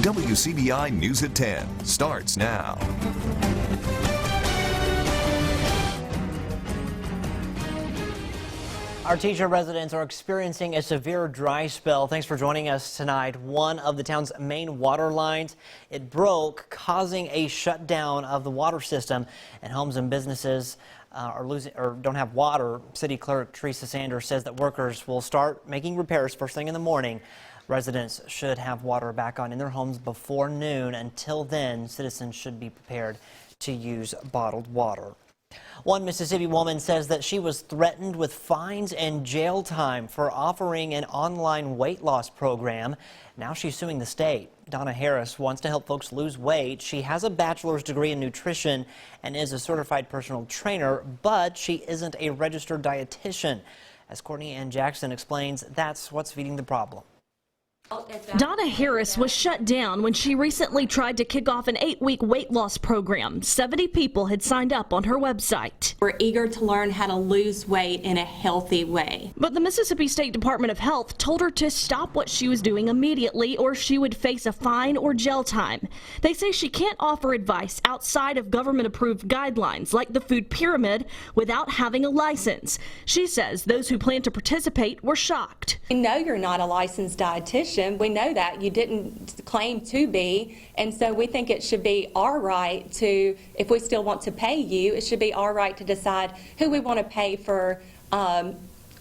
WCBI News at 10 starts now. Our teacher residents are experiencing a severe dry spell. Thanks for joining us tonight. One of the town's main water lines, it broke, causing a shutdown of the water system, and homes and businesses are losing or don't have water. City Clerk Teresa Sanders says that workers will start making repairs first thing in the morning. Residents should have water back on in their homes before noon. Until then, citizens should be prepared to use bottled water. One Mississippi woman says that she was threatened with fines and jail time for offering an online weight loss program. Now she's suing the state. Donna Harris wants to help folks lose weight. She has a bachelor's degree in nutrition and is a certified personal trainer, but she isn't a registered dietitian. As Courtney Ann Jackson explains, that's what's feeding the problem. Donna Harris was shut down when she recently tried to kick off an 8-week weight loss program. 70 people had signed up on her website. We're eager to learn how to lose weight in a healthy way. But the Mississippi State Department of Health told her to stop what she was doing immediately or she would face a fine or jail time. They say she can't offer advice outside of government-approved guidelines like the food pyramid without having a license. She says those who plan to participate were shocked. We know you're not a licensed dietitian. We know that you didn't claim to be, and so we think it should be our right to, if we still want to pay you, it should be our right to decide who we want to pay for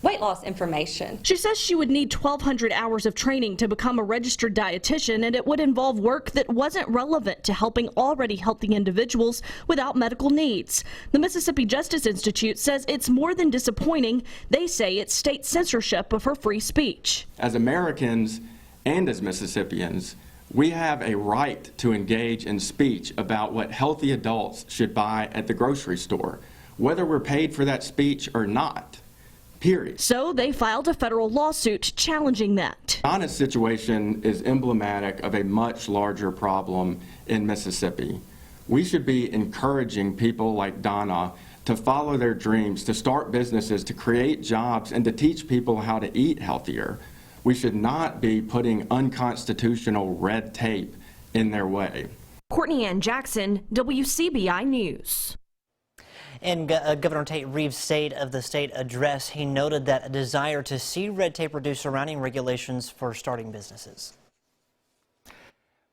weight loss information. She says she would need 1,200 hours of training to become a registered dietitian, and it would involve work that wasn't relevant to helping already healthy individuals without medical needs. The Mississippi Justice Institute says it's more than disappointing. They say it's state censorship of her free speech. As Americans and as Mississippians, we have a right to engage in speech about what healthy adults should buy at the grocery store, whether we're paid for that speech or not. Period. So they filed a federal lawsuit challenging that. Donna's situation is emblematic of a much larger problem in Mississippi. We should be encouraging people like Donna to follow their dreams, to start businesses, to create jobs, and to teach people how to eat healthier. We should not be putting unconstitutional red tape in their way. Courtney Ann Jackson, WCBI News. In Governor Tate Reeves' State of the State address, he noted that a desire to see red tape reduce surrounding regulations for starting businesses.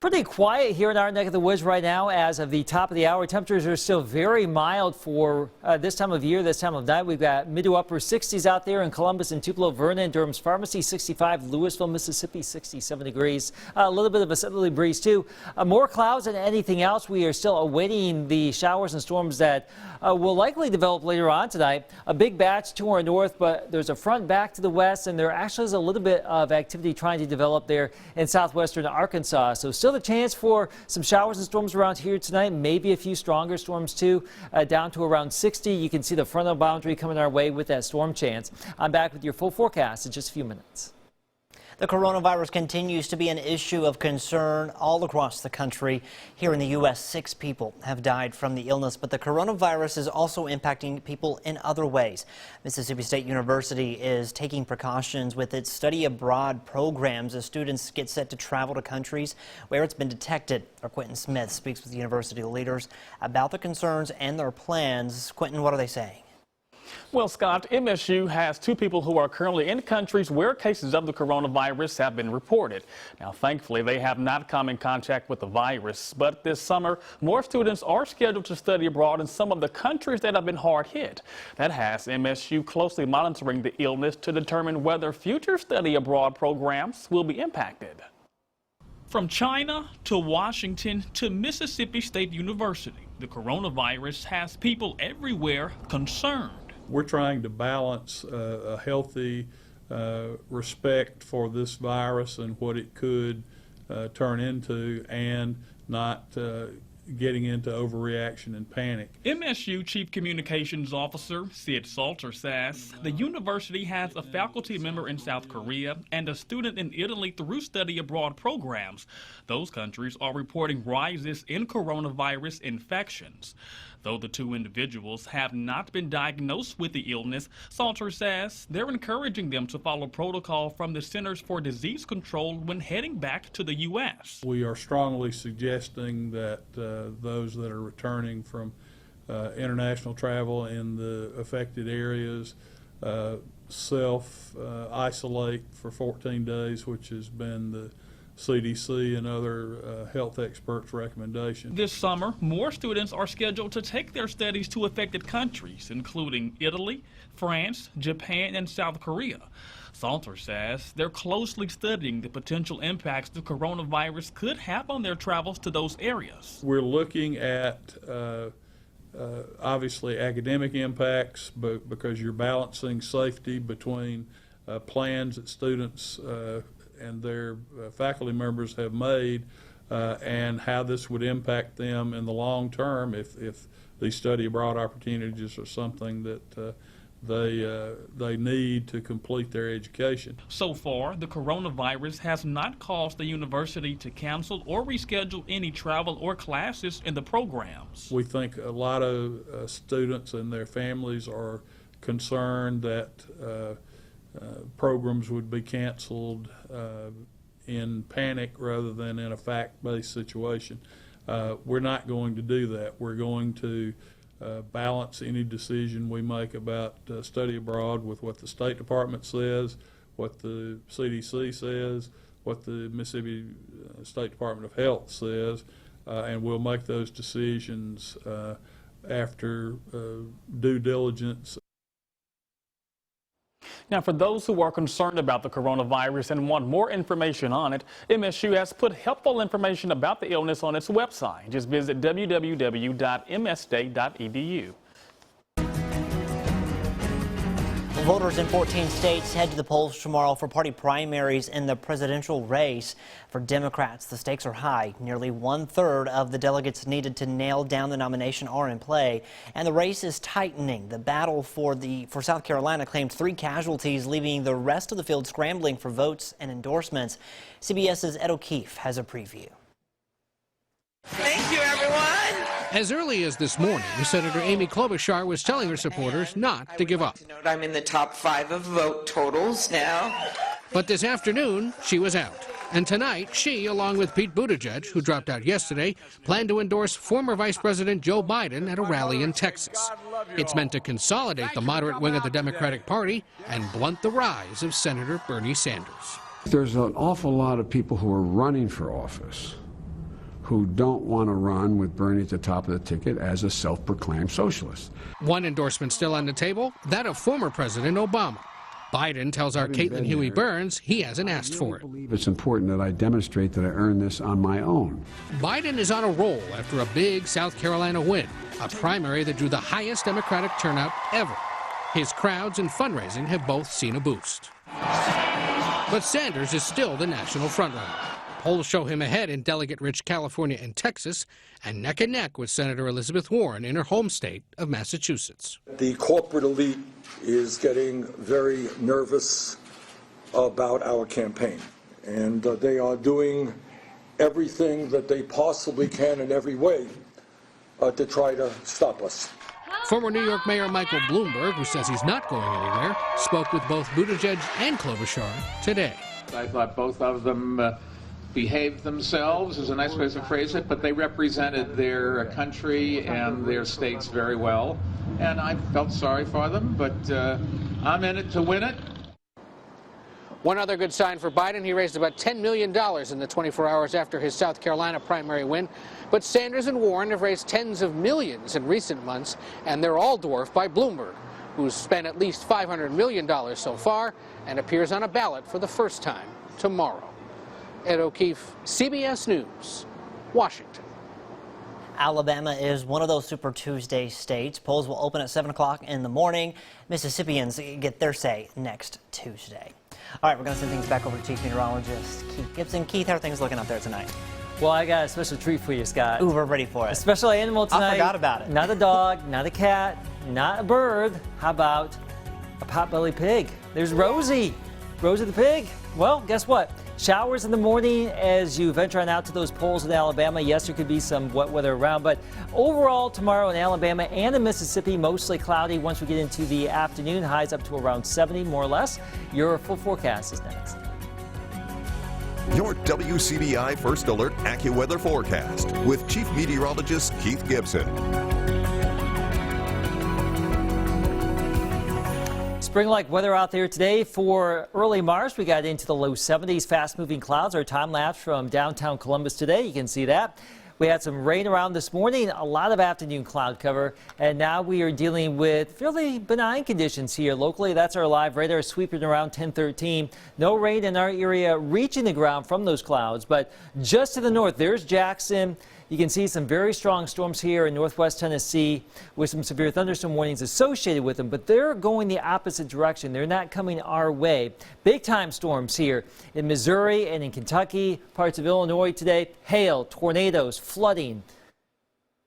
Pretty quiet here in our neck of the woods right now. As of the top of the hour, temperatures are still very mild for this time of year, this time of night. We've got mid to upper 60s out there in Columbus and Tupelo, Vernon, Durham's Pharmacy 65, Louisville, Mississippi 67 degrees. A little bit of a southerly breeze too. More clouds than anything else. We are still awaiting the showers and storms that will likely develop later on tonight. A big batch to our north, but there's a front back to the west, and there actually is a little bit of activity trying to develop there in southwestern Arkansas. So still the chance for some showers and storms around here tonight, maybe a few stronger storms too, down to around 60. You can see the frontal boundary coming our way with that storm chance. I'm back with your full forecast in just a few minutes. The coronavirus continues to be an issue of concern all across the country. Here in the U.S., 6 people have died from the illness, but the coronavirus is also impacting people in other ways. Mississippi State University is taking precautions with its study abroad programs as students get set to travel to countries where it's been detected. Our Quentin Smith speaks with university leaders about the concerns and their plans. Quentin, what are they saying? Well, Scott, MSU has 2 people who are currently in countries where cases of the coronavirus have been reported. Now, thankfully, they have not come in contact with the virus. But this summer, more students are scheduled to study abroad in some of the countries that have been hard hit. That has MSU closely monitoring the illness to determine whether future study abroad programs will be impacted. From China to Washington to Mississippi State University, the coronavirus has people everywhere concerned. We're trying to balance a healthy respect for this virus and what it could turn into, and not getting into overreaction and panic. MSU Chief Communications Officer Sid Salter says the university has a faculty member in South Korea and a student in Italy through study abroad programs. Those countries are reporting rises in coronavirus infections. Though the two individuals have not been diagnosed with the illness, Salter says they're encouraging them to follow protocol from the Centers for Disease Control when heading back to the U.S. We are strongly suggesting that those that are returning from international travel in the affected areas self-isolate for 14 days, which has been the CDC and other health experts' recommendation. This summer, more students are scheduled to take their studies to affected countries, including Italy, France, Japan, and South Korea. Salter says they're closely studying the potential impacts the coronavirus could have on their travels to those areas. We're looking at obviously academic impacts, but because you're balancing safety between plans that students and their faculty members have made, and how this would impact them in the long term if these study abroad opportunities are something that they need to complete their education. So far, the coronavirus has not caused the university to cancel or reschedule any travel or classes in the programs. We think a lot of students and their families are concerned that programs would be canceled in panic rather than in a fact-based situation. We're not going to do that. We're going to balance any decision we make about study abroad with what the State Department says, what the CDC says, what the Mississippi State Department of Health says, and we'll make those decisions after due diligence. Now, for those who are concerned about the coronavirus and want more information on it, MSU has put helpful information about the illness on its website. Just visit www.msday.edu. Voters in 14 states head to the polls tomorrow for party primaries in the presidential race. For Democrats, the stakes are high. Nearly 1/3 of the delegates needed to nail down the nomination are in play, and the race is tightening. The battle for South Carolina claimed 3 casualties, leaving the rest of the field scrambling for votes and endorsements. CBS's Ed O'Keefe has a preview. Thank you, everyone. As early as this morning, Senator Amy Klobuchar was telling her supporters not to give up. I'm in the top 5 of vote totals now. But this afternoon, she was out. And tonight, she, along with Pete Buttigieg, who dropped out yesterday, plan to endorse former Vice President Joe Biden at a rally in Texas. It's meant to consolidate the moderate wing of the Democratic Party and blunt the rise of Senator Bernie Sanders. There's an awful lot of people who are running for office who don't want to run with Bernie at the top of the ticket as a self-proclaimed socialist. One endorsement still on the table, that of former President Obama. Biden tells our Caitlin Huey Burns he hasn't asked for it. I believe it's important that I demonstrate that I earned this on my own. Biden is on a roll after a big South Carolina win, a primary that drew the highest Democratic turnout ever. His crowds and fundraising have both seen a boost. But Sanders is still the national frontrunner. Polls show him ahead in delegate-rich California and Texas, and neck with Senator Elizabeth Warren in her home state of Massachusetts. The corporate elite is getting very nervous about our campaign, and they are doing everything that they possibly can in every way to try to stop us. Former New York Mayor Michael Bloomberg, who says he's not going anywhere, spoke with both Buttigieg and Klobuchar today. I thought both of them behaved themselves, is a nice way to phrase it, but they represented their country and their states very well. And I felt sorry for them, but I'm in it to win it. One other good sign for Biden, he raised about $10 million in the 24 hours after his South Carolina primary win. But Sanders and Warren have raised tens of millions in recent months, and they're all dwarfed by Bloomberg, who's spent at least $500 million so far and appears on a ballot for the first time tomorrow. Ed O'Keefe, CBS News, Washington. Alabama is one of those Super Tuesday states. Polls will open at 7 o'clock in the morning. Mississippians get their say next Tuesday. All right, we're going to send things back over to Chief Meteorologist Keith Gibson. Keith, how are things looking out there tonight? Well, I got a special treat for you, Scott. Ooh, we're ready for it. A special animal tonight. I forgot about it. Not a dog, not a cat, not a bird. How about a potbelly pig? There's Rosie. Rosie the pig. Well, guess what? Showers in the morning as you venture on out to those polls in Alabama. Yes, there could be some wet weather around, but overall tomorrow in Alabama and in Mississippi, mostly cloudy. Once we get into the afternoon, highs up to around 70 more or less. Your full forecast is next. Your WCBI First Alert AccuWeather forecast with Chief Meteorologist Keith Gibson. Spring-like weather out there today for early March. We got into the low 70s, fast-moving clouds. Our time lapse from downtown Columbus today. You can see that. We had some rain around this morning, a lot of afternoon cloud cover, and now we are dealing with fairly benign conditions here locally. That's our live radar sweeping around 1013. No rain in our area reaching the ground from those clouds, but just to the north, there's Jackson. You can see some very strong storms here in northwest Tennessee with some severe thunderstorm warnings associated with them, but they're going the opposite direction. They're not coming our way. Big time storms here in Missouri and in Kentucky, parts of Illinois today. Hail, tornadoes, flooding.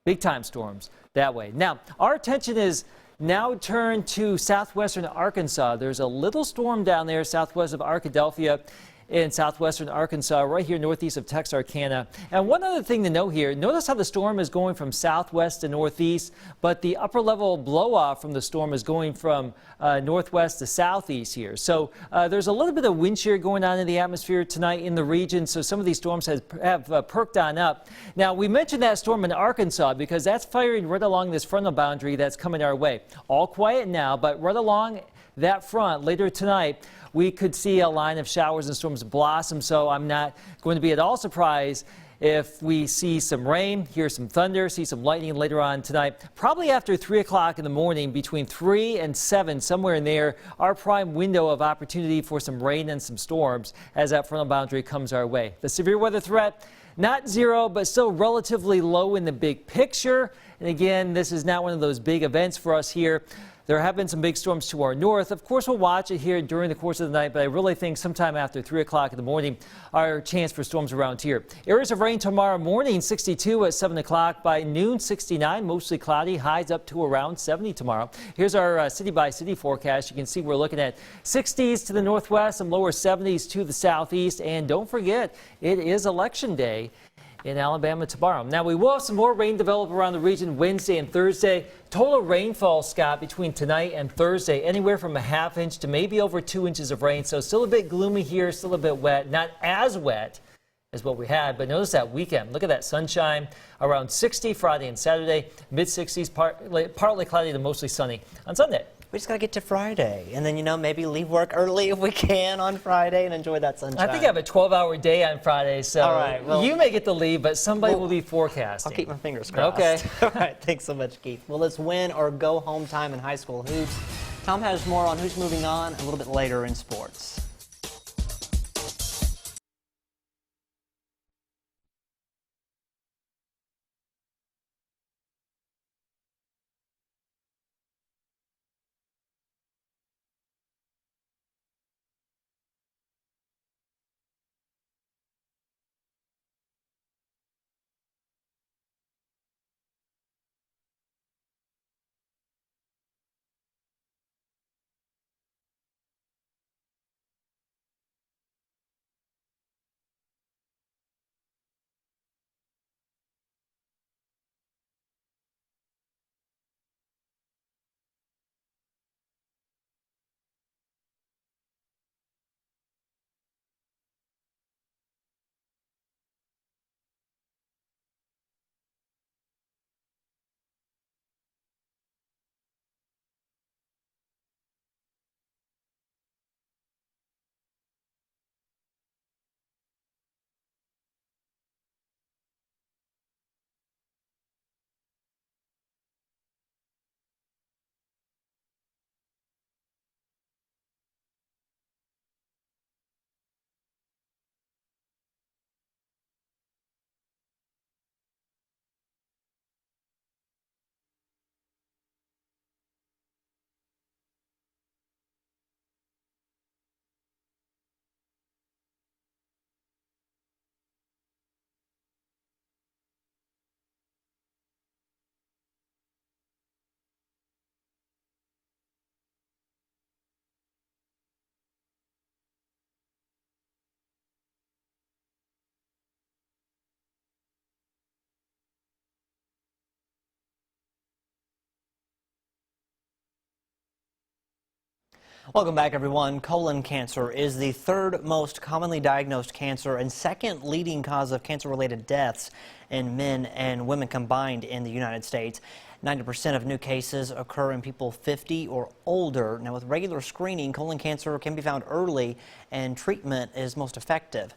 Big time storms that way. Now, our attention is now turned to southwestern Arkansas. There's a little storm down there southwest of Arkadelphia in southwestern Arkansas, right here northeast of Texarkana. And one other thing to note here, notice how the storm is going from southwest to northeast, but the upper level blow off from the storm is going from northwest to southeast here. So there's a little bit of wind shear going on in the atmosphere tonight in the region, so some of these storms have perked on up. Now, we mentioned that storm in Arkansas because that's firing right along this frontal boundary that's coming our way. All quiet now, but right along that front later tonight, we could see a line of showers and storms blossom, so I'm not going to be at all surprised if we see some rain, hear some thunder, see some lightning later on tonight. Probably after 3 o'clock in the morning, between 3 and 7, somewhere in there, our prime window of opportunity for some rain and some storms as that frontal boundary comes our way. The severe weather threat, not zero, but still relatively low in the big picture. And again, this is not one of those big events for us here. There have been some big storms to our north. Of course, we'll watch it here during the course of the night, but I really think sometime after 3 o'clock in the morning, our chance for storms around here. Areas of rain tomorrow morning, 62 at 7 o'clock. By noon, 69, mostly cloudy, highs up to around 70 tomorrow. Here's our city-by-city forecast. You can see we're looking at 60s to the northwest, some lower 70s to the southeast. And don't forget, it is Election Day in Alabama tomorrow. Now, we will have some more rain develop around the region Wednesday and Thursday. Total rainfall, Scott, between tonight and Thursday, anywhere from a ½ inch to maybe over 2 inches of rain. So still a bit gloomy here, still a bit wet, not as wet as what we had, but notice that weekend. Look at that sunshine, around 60 Friday and Saturday, mid-60s, partly cloudy to mostly sunny on Sunday. We just got to get to Friday, and then, maybe leave work early if we can on Friday and enjoy that sunshine. I think I have a 12-hour day on Friday, so all right, well, you may get to leave, but somebody will be forecasting. I'll keep my fingers crossed. Okay. All right, thanks so much, Keith. Well, let's win or go home time in high school hoops. Tom has more on who's moving on a little bit later in sports. Welcome back, everyone. Colon cancer is the third most commonly diagnosed cancer and second leading cause of cancer-related deaths in men and women combined in the United States. 90% of new cases occur in people 50 or older. Now, with regular screening, colon cancer can be found early and treatment is most effective.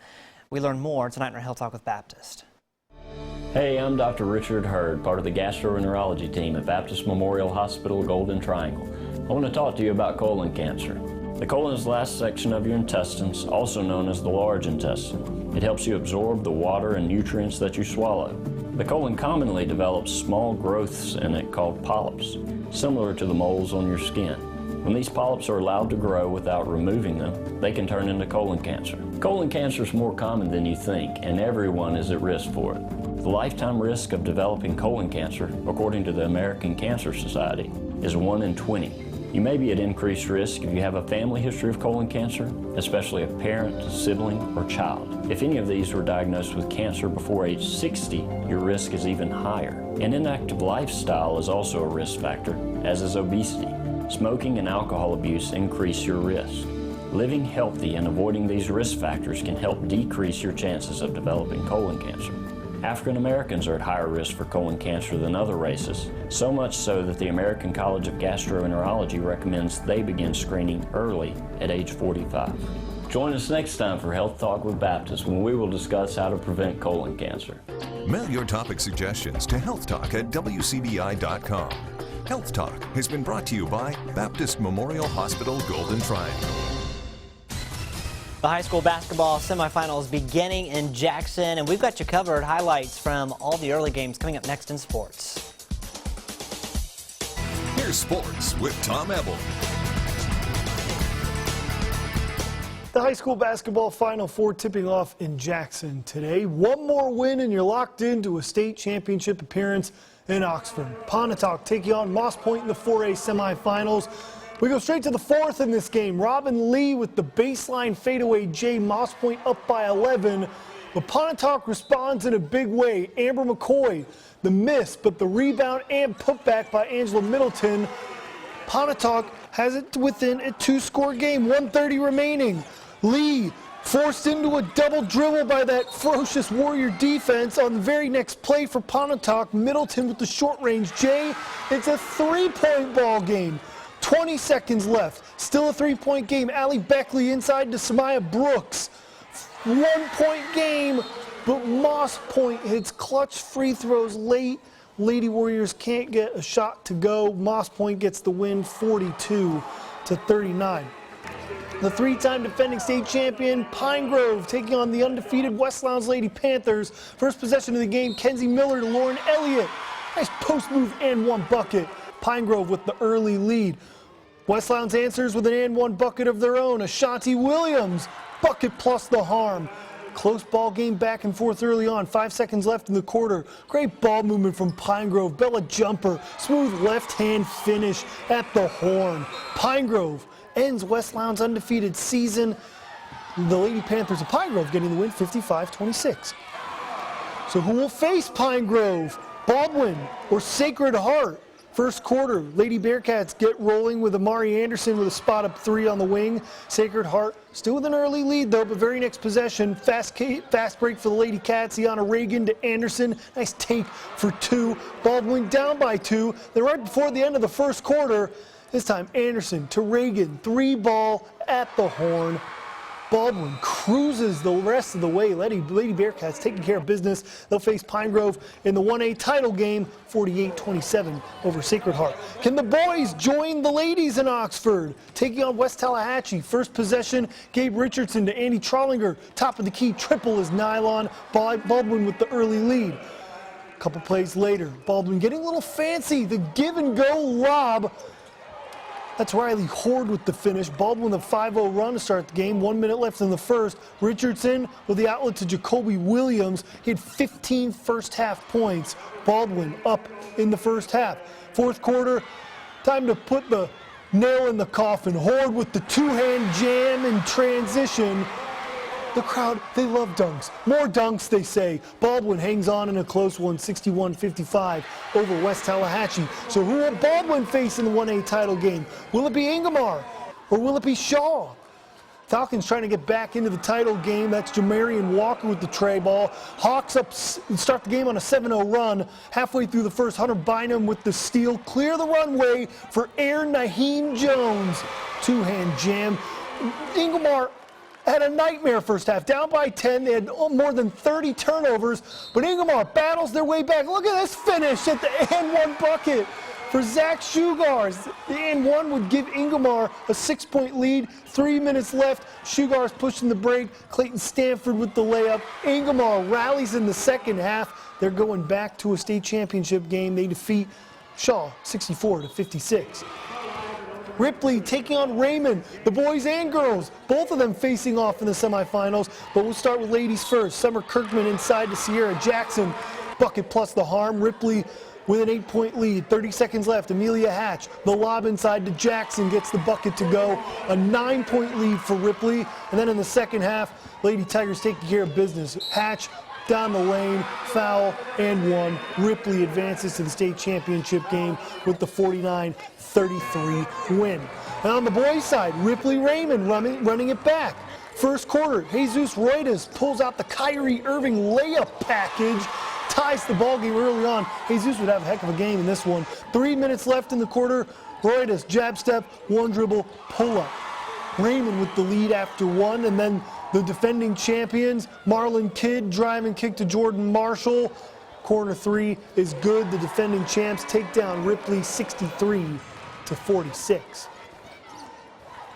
We learn more tonight in our Health Talk with Baptist. Hey, I'm Dr. Richard Hurd, part of the gastroenterology team at Baptist Memorial Hospital, Golden Triangle. I want to talk to you about colon cancer. The colon is the last section of your intestines, also known as the large intestine. It helps you absorb the water and nutrients that you swallow. The colon commonly develops small growths in it called polyps, similar to the moles on your skin. When these polyps are allowed to grow without removing them, they can turn into colon cancer. Colon cancer is more common than you think, and everyone is at risk for it. The lifetime risk of developing colon cancer, according to the American Cancer Society, is 1 in 20. You may be at increased risk if you have a family history of colon cancer, especially a parent, sibling, or child. If any of these were diagnosed with cancer before age 60, your risk is even higher. An inactive lifestyle is also a risk factor, as is obesity. Smoking and alcohol abuse increase your risk. Living healthy and avoiding these risk factors can help decrease your chances of developing colon cancer. African Americans are at higher risk for colon cancer than other races, so much so that the American College of Gastroenterology recommends they begin screening early at age 45. Join us next time for Health Talk with Baptist, when we will discuss how to prevent colon cancer. Mail your topic suggestions to healthtalk@wcbi.com. Health Talk has been brought to you by Baptist Memorial Hospital, Golden Triangle. The high school basketball semifinals beginning in Jackson, and we've got you covered. Highlights from all the early games coming up next in sports. Here's sports with Tom Ebel. The high school basketball Final Four tipping off in Jackson today. One more win and you're locked into a state championship appearance in Oxford. Pontotoc taking on Moss Point in the 4A semifinals. We go straight to the fourth in this game. Robin Lee with the baseline fadeaway J. Moss Point up by 11. But Pontotoc responds in a big way. Amber McCoy, the miss, but the rebound and putback by Angela Middleton. Pontotoc has it within a 2-score game, 1:30 remaining. Lee forced into a double dribble by that ferocious Warrior defense. On the very next play for Pontotoc, Middleton with the short range J. It's a 3-point ball game. 20 seconds left. Still a 3-point game. Allie Beckley inside to Samaya Brooks. 1-point game, but Moss Point hits clutch free throws late. Lady Warriors can't get a shot to go. Moss Point gets the win 42-39. The 3-time defending state champion Pine Grove taking on the undefeated West Lowndes Lady Panthers. First possession of the game, Kenzie Miller to Lauren Elliott. Nice post move and one bucket. Pine Grove with the early lead. West Lowndes answers with an and one bucket of their own. Ashanti Williams, bucket plus the harm. Close ball game back and forth early on. 5 seconds left in the quarter. Great ball movement from Pine Grove. Bella jumper, smooth left hand finish at the horn. Pine Grove ends West Lowndes' undefeated season. The Lady Panthers of Pine Grove getting the win 55-26. So who will face Pine Grove? Baldwin or Sacred Heart? First quarter, Lady Bearcats get rolling with Amari Anderson with a spot up 3 on the wing. Sacred Heart still with an early lead though, but very next possession, fast break for the Lady Cats. Iana Reagan to Anderson, nice take for 2. Baldwin down by 2. Then right before the end of the first quarter, this time Anderson to Reagan, 3 ball at the horn. Baldwin cruises the rest of the way. Lady Bearcats taking care of business. They'll face Pine Grove in the 1A title game, 48-27 over Sacred Heart. Can the boys join the ladies in Oxford? Taking on West Tallahatchie. First possession, Gabe Richardson to Andy Trollinger. Top of the key, triple is nylon. Baldwin with the early lead. A couple plays later, Baldwin getting a little fancy. The give and go lob. That's Riley Horde with the finish. Baldwin with a 5-0 run to start the game. 1 minute left in the first. Richardson with the outlet to Jacoby Williams. He had 15 first half points. Baldwin up in the first half. Fourth quarter, time to put the nail in the coffin. Horde with the 2-hand jam in transition. The crowd, they love dunks. More dunks, they say. Baldwin hangs on in a close one, 61-55 over West Tallahatchie. So who will Baldwin face in the 1A title game? Will it be Ingomar or will it be Shaw? Falcons trying to get back into the title game. That's Jamarian Walker with the tray ball. Hawks up start the game on a 7-0 run. Halfway through the first, Hunter Bynum with the steal. Clear the runway for Air Naheem Jones. Two-hand jam. Ingomar had a nightmare first half. Down by 10. They had more than 30 turnovers. But Ingomar battles their way back. Look at this finish at the and one bucket for Zach Shugars. The and one would give Ingomar a 6-point lead. 3 minutes left. Shugars pushing the break. Clayton Stanford with the layup. Ingomar rallies in the second half. They're going back to a state championship game. They defeat Shaw 64-56. Ripley taking on Raymond, the boys and girls, both of them facing off in the semifinals. But we'll start with ladies first. Summer Kirkman inside to Sierra Jackson. Bucket plus the harm. Ripley with an 8-point lead. 30 seconds left. Amelia Hatch, the lob inside to Jackson, gets the bucket to go. A 9-point lead for Ripley. And then in the second half, Lady Tigers taking care of business. Hatch down the lane, foul, and one. Ripley advances to the state championship game with the 49-33 win. And on the boys' side, Ripley Raymond running it back. First quarter, Jesus Roidas pulls out the Kyrie Irving layup package, ties the ball game early on. Jesus would have a heck of a game in this one. 3 minutes left in the quarter. Roidas, jab step, one dribble, pull up. Raymond with the lead after one, and then the defending champions, Marlon Kidd, driving kick to Jordan Marshall. Corner three is good. The defending champs take down Ripley 63-46.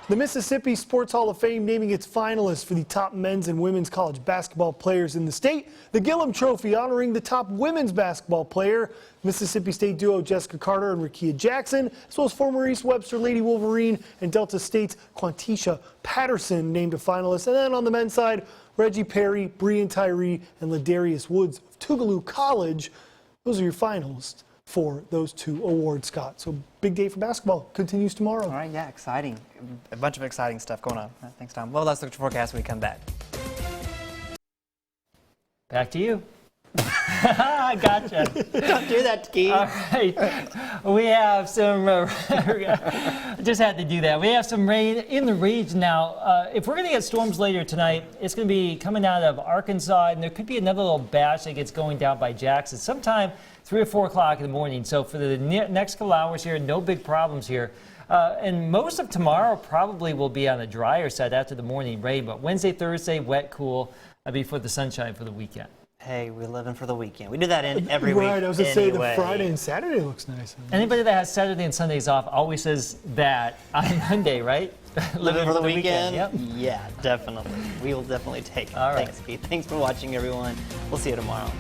The Mississippi Sports Hall of Fame naming its finalists for the top men's and women's college basketball players in the state. The Gillum Trophy honoring the top women's basketball player, Mississippi State duo Jessica Carter and Rakia Jackson, as well as former East Webster Lady Wolverine and Delta State's Quantisha Patterson named a finalist. And then on the men's side, Reggie Perry, Brian Tyree, and Ladarius Woods of Tougaloo College. Those are your finalists for those two awards, Scott. So big day for basketball. Continues tomorrow. All right, yeah, exciting. A bunch of exciting stuff going on. Thanks, Tom. Well, let's look at the forecast when we come back. Back to you. Gotcha. Don't do that, Keith. All right. We have some, just had to do that. We have some rain in the region now. If we're going to get storms later tonight, it's going to be coming out of Arkansas, and there could be another little batch that gets going down by Jackson sometime 3 or 4 o'clock in the morning. So for the next couple hours here, no big problems here. And most of tomorrow probably will be on the drier side after the morning rain, but Wednesday, Thursday, wet, cool, before the sunshine for the weekend. Hey, we're living for the weekend. We do that every week. Right, I was going to say the Friday and Saturday looks nice. Anybody that has Saturday and Sundays off always says that on Monday, right? Living for the weekend? Yep. Yeah, definitely. We will definitely take it. All right. Thanks, Keith. Thanks for watching, everyone. We'll see you tomorrow.